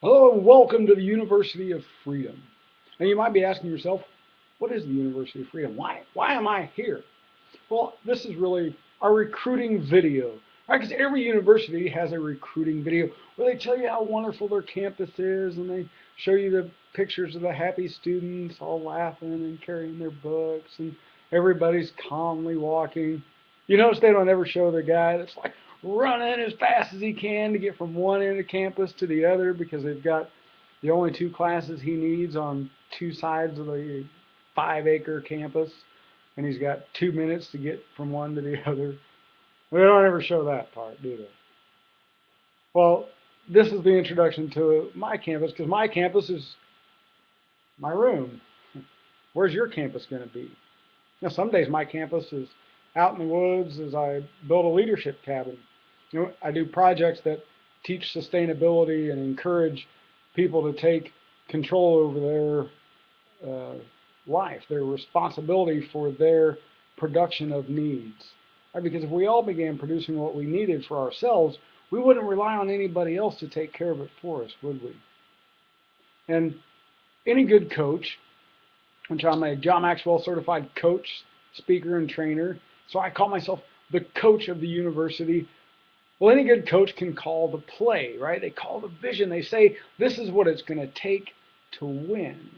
Hello and welcome to the University of Freedom. And you might be asking yourself, what is the University of Freedom? Why am I here? Well, this is really our recruiting video, right? Because every university has a recruiting video where they tell you how wonderful their campus is and they show you the pictures of the happy students all laughing and carrying their books and everybody's calmly walking. You notice they don't ever show the guy that's like running as fast as he can to get from one end of campus to the other because they've got the only two classes he needs on two sides of the 5-acre campus, and he's got 2 minutes to get from one to the other. We don't ever show that part, do they? Well, this is the introduction to my campus because my campus is my room. Where's your campus going to be? Now, some days my campus is out in the woods as I build a leadership cabin. I do projects that teach sustainability and encourage people to take control over their life, their responsibility for their production of needs. Right? Because if we all began producing what we needed for ourselves, we wouldn't rely on anybody else to take care of it for us, would we? And any good coach, which I'm a John Maxwell certified coach, speaker, and trainer, so I call myself the coach of the university. Well, any good coach can call the play, right? They call the vision. They say, this is what it's going to take to win.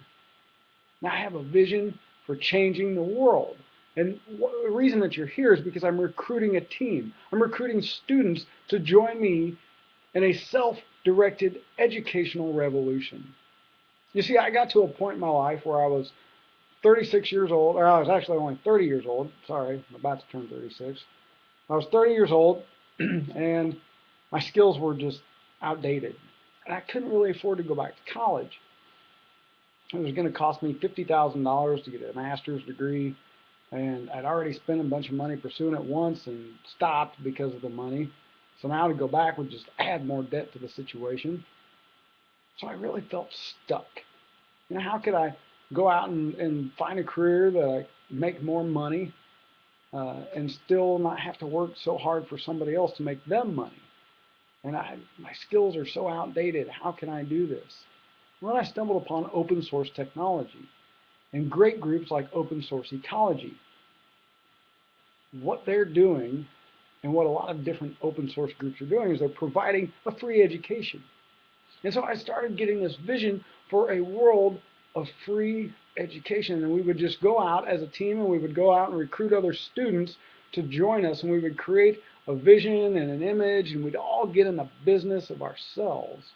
Now, I have a vision for changing the world. And the reason that you're here is because I'm recruiting a team. I'm recruiting students to join me in a self-directed educational revolution. You see, I got to a point in my life where I was 36 years old, or I was actually only 30 years old. Sorry, I'm about to turn 36. I was 30 years old, and my skills were just outdated. And I couldn't really afford to go back to college. It was going to cost me $50,000 to get a master's degree, and I'd already spent a bunch of money pursuing it once and stopped because of the money. So now to go back would just add more debt to the situation. So I really felt stuck. How could I go out and find a career that I make more money and still not have to work so hard for somebody else to make them money? And my skills are so outdated. How can I do this? Well, then I stumbled upon open source technology and great groups like Open Source Ecology. What they're doing and what a lot of different open source groups are doing is they're providing a free education. And so I started getting this vision for a world of free education. And we would just go out as a team and we would go out and recruit other students to join us. And we would create a vision and an image and we'd all get in the business of ourselves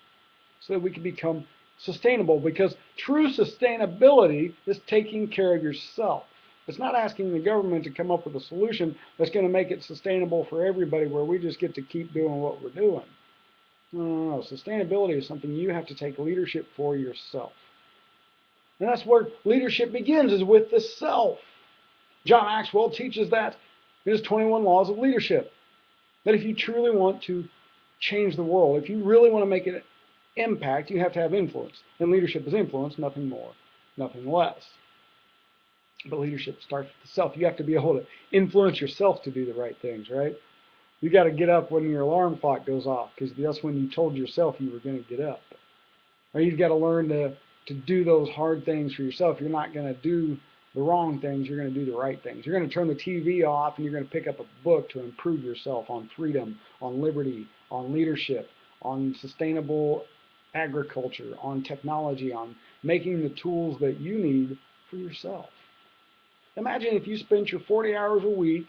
so that we could become sustainable. Because true sustainability is taking care of yourself. It's not asking the government to come up with a solution that's going to make it sustainable for everybody where we just get to keep doing what we're doing. No. Sustainability is something you have to take leadership for yourself. And that's where leadership begins, is with the self. John Maxwell teaches that in his 21 Laws of Leadership. That if you truly want to change the world, if you really want to make an impact, you have to have influence. And leadership is influence, nothing more, nothing less. But leadership starts with the self. You have to be able to influence yourself to do the right things, right? You got to get up when your alarm clock goes off because that's when you told yourself you were going to get up. Or you've got to learn to do those hard things for yourself. You're not going to do the wrong things. You're going to do the right things. You're going to turn the TV off and you're going to pick up a book to improve yourself on freedom, on liberty, on leadership, on sustainable agriculture, on technology, on making the tools that you need for yourself. Imagine if you spent your 40 hours a week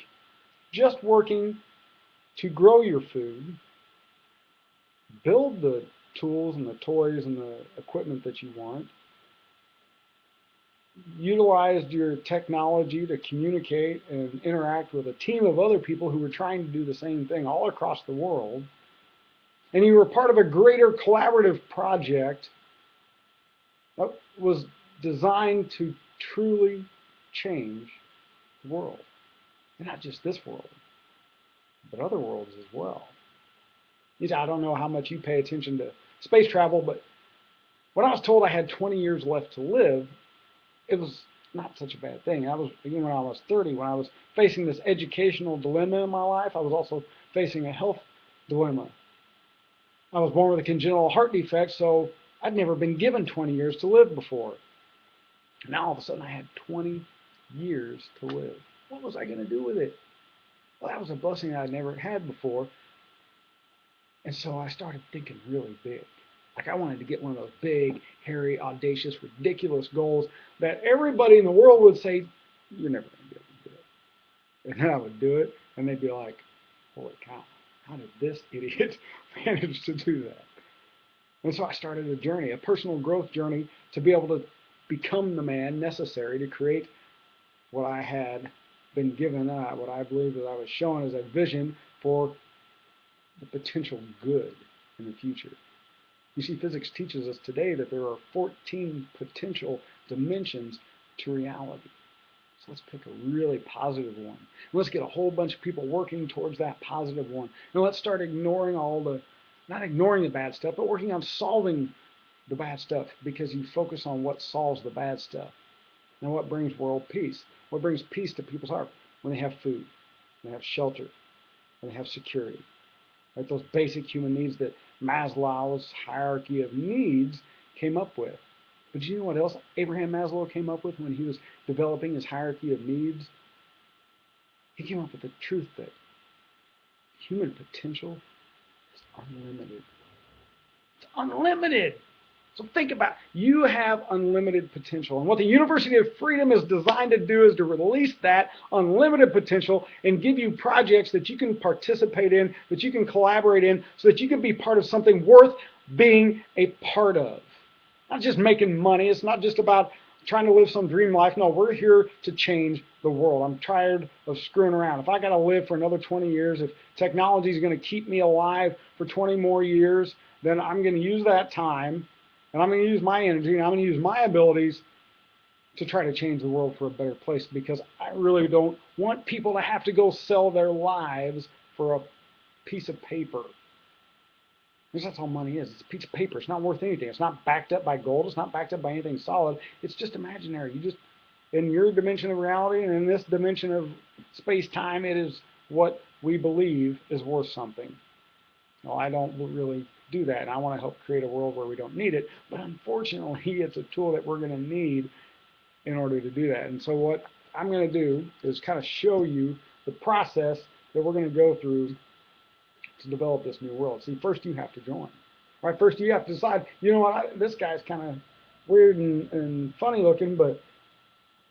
just working to grow your food, build the tools and the toys and the equipment that you want, utilized your technology to communicate and interact with a team of other people who were trying to do the same thing all across the world, and you were part of a greater collaborative project that was designed to truly change the world. And not just this world, but other worlds as well. I don't know how much you pay attention to space travel, but when I was told I had 20 years left to live, it was not such a bad thing. I was, again, when I was 30, when I was facing this educational dilemma in my life, I was also facing a health dilemma. I was born with a congenital heart defect, so I'd never been given 20 years to live before. Now all of a sudden I had 20 years to live. What was I going to do with it? Well, that was a blessing I'd never had before. And so I started thinking really big. Like I wanted to get one of those big, hairy, audacious, ridiculous goals that everybody in the world would say, you're never going to be able to do it. And then I would do it, and they'd be like, holy cow, how did this idiot manage to do that? And so I started a journey, a personal growth journey, to be able to become the man necessary to create what I had been given, what I believe that I was shown as a vision for the potential good in the future. You see, physics teaches us today that there are 14 potential dimensions to reality. So let's pick a really positive one. Let's get a whole bunch of people working towards that positive one. And let's start ignoring all the, not ignoring the bad stuff, but working on solving the bad stuff, because you focus on what solves the bad stuff. And what brings world peace? What brings peace to people's heart? When they have food, when they have shelter, when they have security. Right? Those basic human needs that Maslow's hierarchy of needs came up with. But you know what else Abraham Maslow came up with when he was developing his hierarchy of needs? He came up with the truth that human potential is unlimited. It's unlimited. So think about it. You have unlimited potential. And what the University of Freedom is designed to do is to release that unlimited potential and give you projects that you can participate in, that you can collaborate in, so that you can be part of something worth being a part of. Not just making money. It's not just about trying to live some dream life. No, we're here to change the world. I'm tired of screwing around. If I got to live for another 20 years, if technology is going to keep me alive for 20 more years, then I'm going to use that time, and I'm going to use my energy, and I'm going to use my abilities to try to change the world for a better place, because I really don't want people to have to go sell their lives for a piece of paper. Because that's all money is. It's a piece of paper. It's not worth anything. It's not backed up by gold. It's not backed up by anything solid. It's just imaginary. You just, in your dimension of reality and in this dimension of space-time, it is what we believe is worth something. Well, I don't really do that, and I want to help create a world where we don't need it. But unfortunately, it's a tool that we're going to need in order to do that. And so what I'm going to do is kind of show you the process that we're going to go through to develop this new world. See, first you have to join. Right? First you have to decide, you know what, this guy's kind of weird and funny looking, but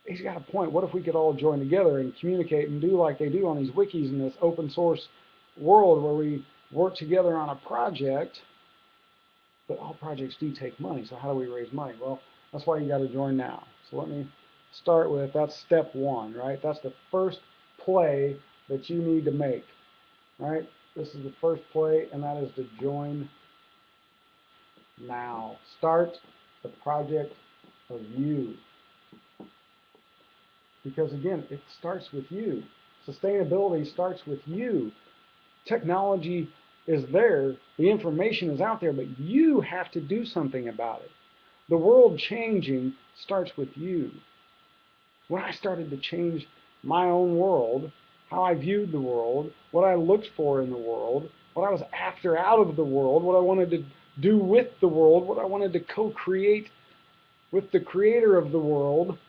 he's got a point. What if we could all join together and communicate and do like they do on these wikis in this open source world, where we work together on a project? But all projects do take money, so how do we raise money? Well, that's why you got to join now. So let me start with, that's step one, right? That's the first play that you need to make, right? This is the first play, and that is to join now. Start the project of you. Because again, it starts with you. Sustainability starts with you. Technology is there, the information is out there, but you have to do something about it. The world changing starts with you. When I started to change my own world, how I viewed the world, what I looked for in the world, what I was after out of the world, what I wanted to do with the world, what I wanted to co-create with the creator of the world,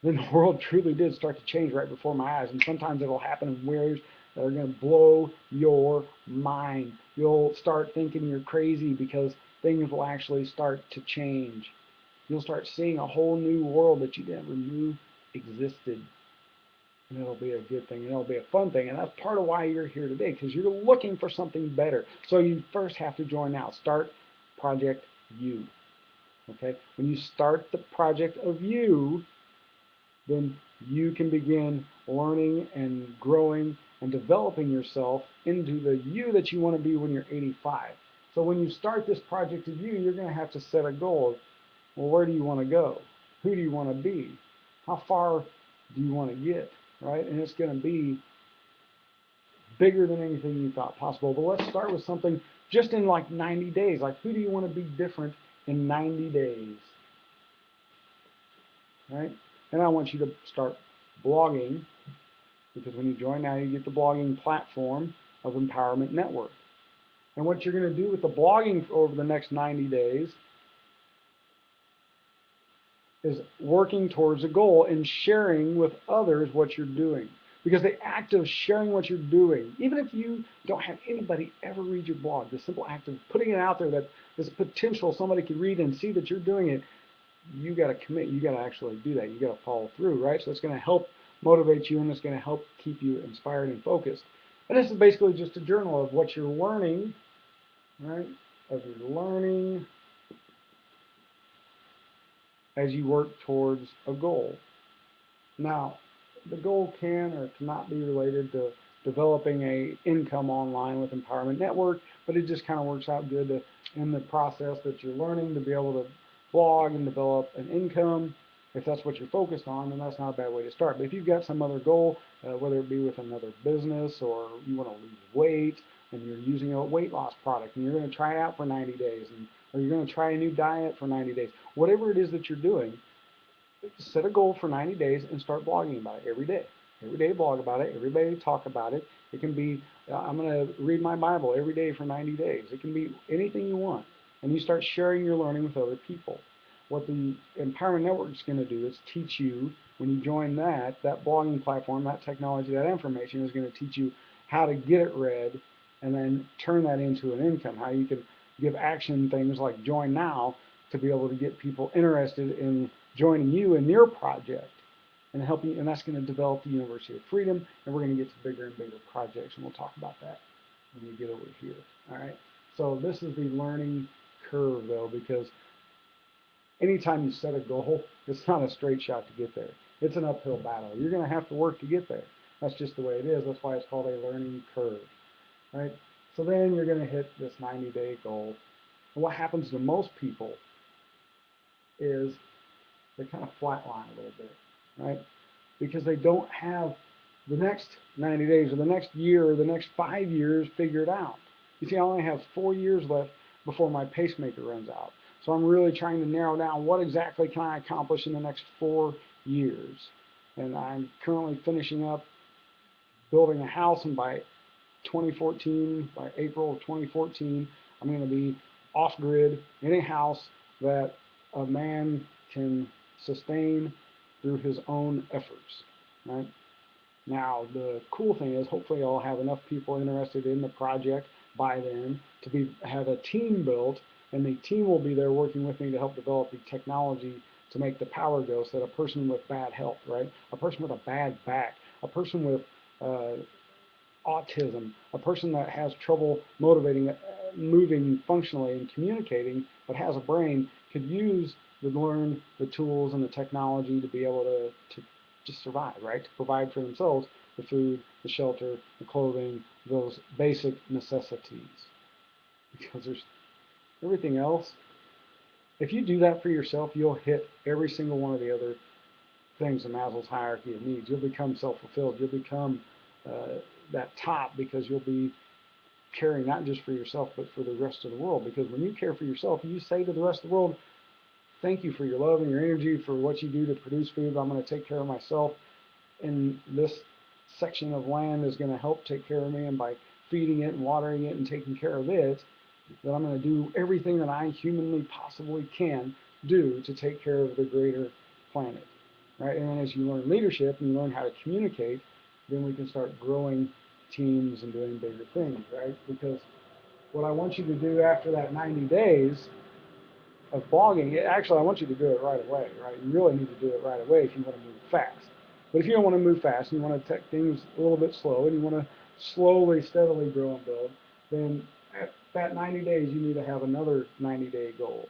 then the world truly did start to change right before my eyes. And sometimes it'll happen in ways that are going to blow your mind. You'll start thinking you're crazy because things will actually start to change. You'll start seeing a whole new world that you never knew existed. And it'll be a good thing, and it'll be a fun thing. And that's part of why you're here today, because you're looking for something better. So you first have to join now. Start Project You. Okay? When you start the project of you, then you can begin learning and growing and developing yourself into the you that you want to be when you're 85. So when you start this project of you, you're going to have to set a goal. Well, where do you want to go? Who do you want to be? How far do you want to get? Right? And it's going to be bigger than anything you thought possible. But let's start with something just in like 90 days. Like, who do you want to be different in 90 days? Right? And I want you to start blogging, because when you join now, you get the blogging platform of Empowerment Network. And what you're going to do with the blogging over the next 90 days is working towards a goal and sharing with others what you're doing. Because the act of sharing what you're doing, even if you don't have anybody ever read your blog, the simple act of putting it out there that there's potential somebody could read and see that you're doing it, you got to commit. You got to actually do that. You got to follow through, right? So it's going to help motivate you, and it's going to help keep you inspired and focused. And this is basically just a journal of what you're learning, right? Of your learning as you work towards a goal. Now, the goal can or cannot be related to developing a income online with Empowerment Network, but it just kind of works out good to, in the process that you're learning, to be able to blog and develop an income. If that's what you're focused on, then that's not a bad way to start. But if you've got some other goal, whether it be with another business or you want to lose weight and you're using a weight loss product and you're going to try it out for 90 days, or you're going to try a new diet for 90 days, whatever it is that you're doing, set a goal for 90 days and start blogging about it every day. Every day blog about it, every day talk about it. It can be, I'm going to read my Bible every day for 90 days. It can be anything you want. And you start sharing your learning with other people. What the Empowerment Network is going to do is teach you, when you join that blogging platform, that technology, that information is going to teach you how to get it read and then turn that into an income, how you can give action things like join now to be able to get people interested in joining you in your project and help you, and that's going to develop the University of Freedom, and we're going to get to bigger and bigger projects, and we'll talk about that when we get over here. All right. So this is the learning curve, though, because anytime you set a goal, it's not a straight shot to get there. It's an uphill battle. You're going to have to work to get there. That's just the way it is. That's why it's called a learning curve. Right? So then you're going to hit this 90-day goal. And what happens to most people is they kind of flatline a little bit, right? Because they don't have the next 90 days or the next year or the next 5 years figured out. You see, I only have 4 years left before my pacemaker runs out. So I'm really trying to narrow down what exactly can I accomplish in the next 4 years. And I'm currently finishing up building a house, and by 2014, by April of 2014, I'm going to be off-grid in a house that a man can sustain through his own efforts, right? Now, the cool thing is hopefully I'll have enough people interested in the project by then to have a team built, and the team will be there working with me to help develop the technology to make the power go so that a person with bad health, right? A person with a bad back, a person with autism, a person that has trouble motivating, moving functionally and communicating, but has a brain, could use to learn the tools and the technology to be able to just survive, right? To provide for themselves the food, the shelter, the clothing, those basic necessities. Because there's everything else. If you do that for yourself, you'll hit every single one of the other things in Maslow's hierarchy of needs. You'll become self-fulfilled. You'll become that top, because you'll be caring not just for yourself but for the rest of the world. Because when you care for yourself, you say to the rest of the world, thank you for your love and your energy for what you do to produce food. I'm going to take care of myself, and this section of land is going to help take care of me, and by feeding it and watering it and taking care of it, that I'm going to do everything that I humanly possibly can do to take care of the greater planet. Right? And then as you learn leadership and you learn how to communicate, then we can start growing teams and doing bigger things, right? Because what I want you to do after that 90 days of blogging, actually I want you to do it right away, right? You really need to do it right away if you want to move fast. But if you don't want to move fast and you want to take things a little bit slow and you want to slowly, steadily grow and build, then at that 90 days you need to have another 90-day goal,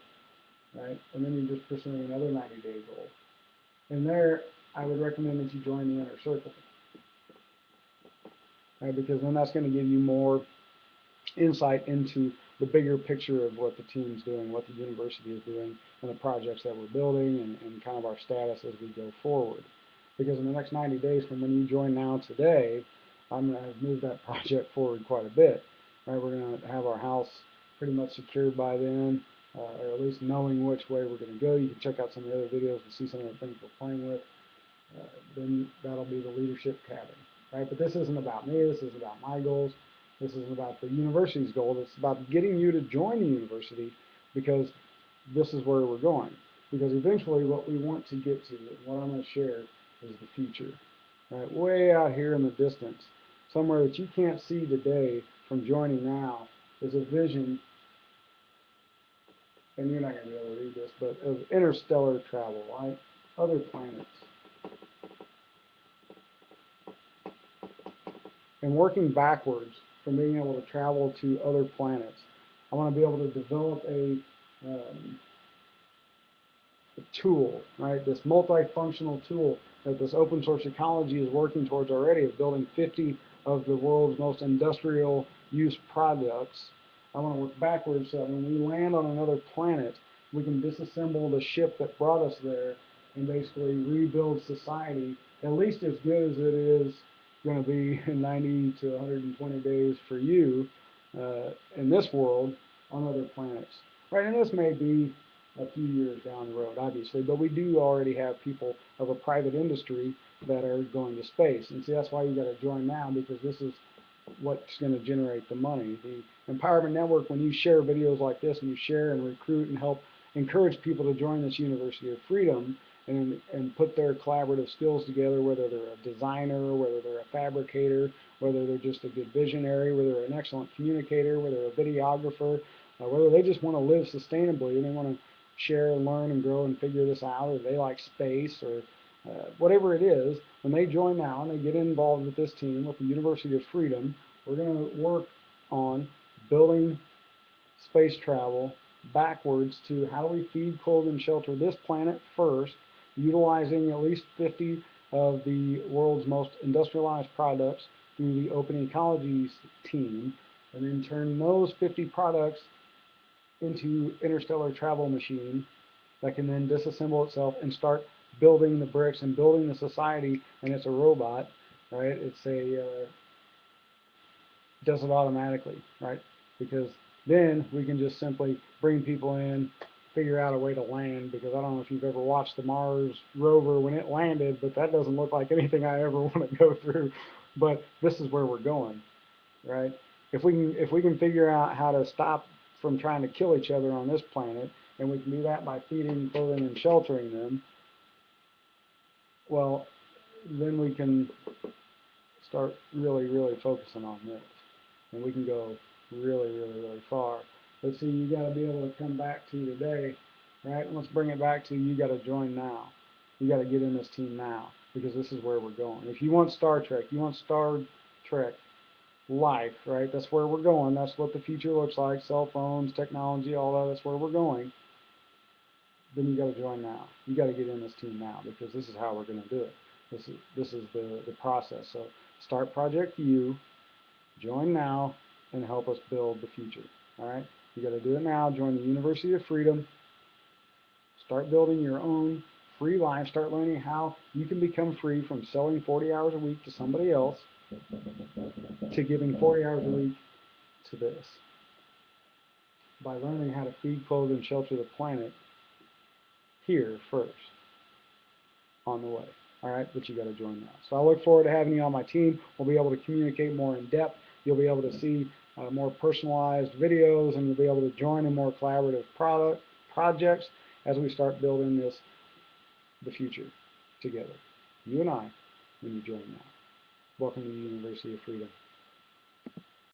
right? And then you're just pursuing another 90-day goal. And there, I would recommend that you join the inner circle, right? Because then that's going to give you more insight into the bigger picture of what the team's doing, what the university is doing, and the projects that we're building, and kind of our status as we go forward. Because in the next 90 days from when you join now today, I'm going to move that project forward quite a bit. Right? We're going to have our house pretty much secured by then, or at least knowing which way we're going to go. You can check out some of the other videos to see some of the things we're playing with. Then that'll be the leadership cabin. Right? But this isn't about me. This is about my goals. This isn't about the university's goal. It's about getting you to join the university because this is where we're going. Because eventually what we want to get to, and what I'm going to share, is the future. Right? Way out here in the distance, somewhere that you can't see today from joining now, is a vision, and you're not going to be able to read this, but of interstellar travel, right? Other planets. And working backwards from being able to travel to other planets. I want to be able to develop a tool, right? This multifunctional tool that this open source ecology is working towards already, of building 50 of the world's most industrial use products. I want to work backwards so that when we land on another planet, we can disassemble the ship that brought us there and basically rebuild society at least as good as it is going to be in 90 to 120 days for you in this world on other planets. Right, and this may be a few years down the road, obviously, but we do already have people of a private industry that are going to space. And see, that's why you got to join now, because this is what's going to generate the money. The Empowerment Network, when you share videos like this and you share and recruit and help encourage people to join this University of Freedom and put their collaborative skills together, whether they're a designer, whether they're a fabricator, whether they're just a good visionary, whether they're an excellent communicator, whether they're a videographer, whether they just want to live sustainably and they want to share and learn and grow and figure this out, or they like space, or whatever it is, when they join now and they get involved with this team, with the University of Freedom, we're going to work on building space travel backwards to how do we feed, clothe, and shelter this planet first, utilizing at least 50 of the world's most industrialized products through the Open Ecology team, and then turn those 50 products into interstellar travel machine that can then disassemble itself and start building the bricks and building the society. And it's a robot, right? It's does it automatically, right? Because then we can just simply bring people in, figure out a way to land, because I don't know if you've ever watched the Mars rover when it landed, but that doesn't look like anything I ever want to go through. But this is where we're going, right? If we can figure out how to stop from trying to kill each other on this planet, and we can do that by feeding, clothing, and sheltering them, well, then we can start really, really focusing on this, and we can go really, really, really far. But see, you got to be able to come back to today, right? And let's bring it back to you got to join now. You got to get in this team now, because this is where we're going. If you want Star Trek, you want Star Trek life, right? That's where we're going. That's what the future looks like. Cell phones, technology, all that. That's where we're going. Then you got to join now. You got to get in this team now, because this is how we're going to do it. This is the process. So start Project U, join now, and help us build the future. All right. You got to do it now. Join the University of Freedom. Start building your own free life. Start learning how you can become free from selling 40 hours a week to somebody else, to giving 40 hours a week to this, by learning how to feed, clothe, and shelter the planet here first, on the way. All right, but you got to join now. So I look forward to having you on my team. We'll be able to communicate more in depth. You'll be able to see more personalized videos, and you'll be able to join in more collaborative projects as we start building the future together. You and I, when you join now. Welcome to the University of Freedom.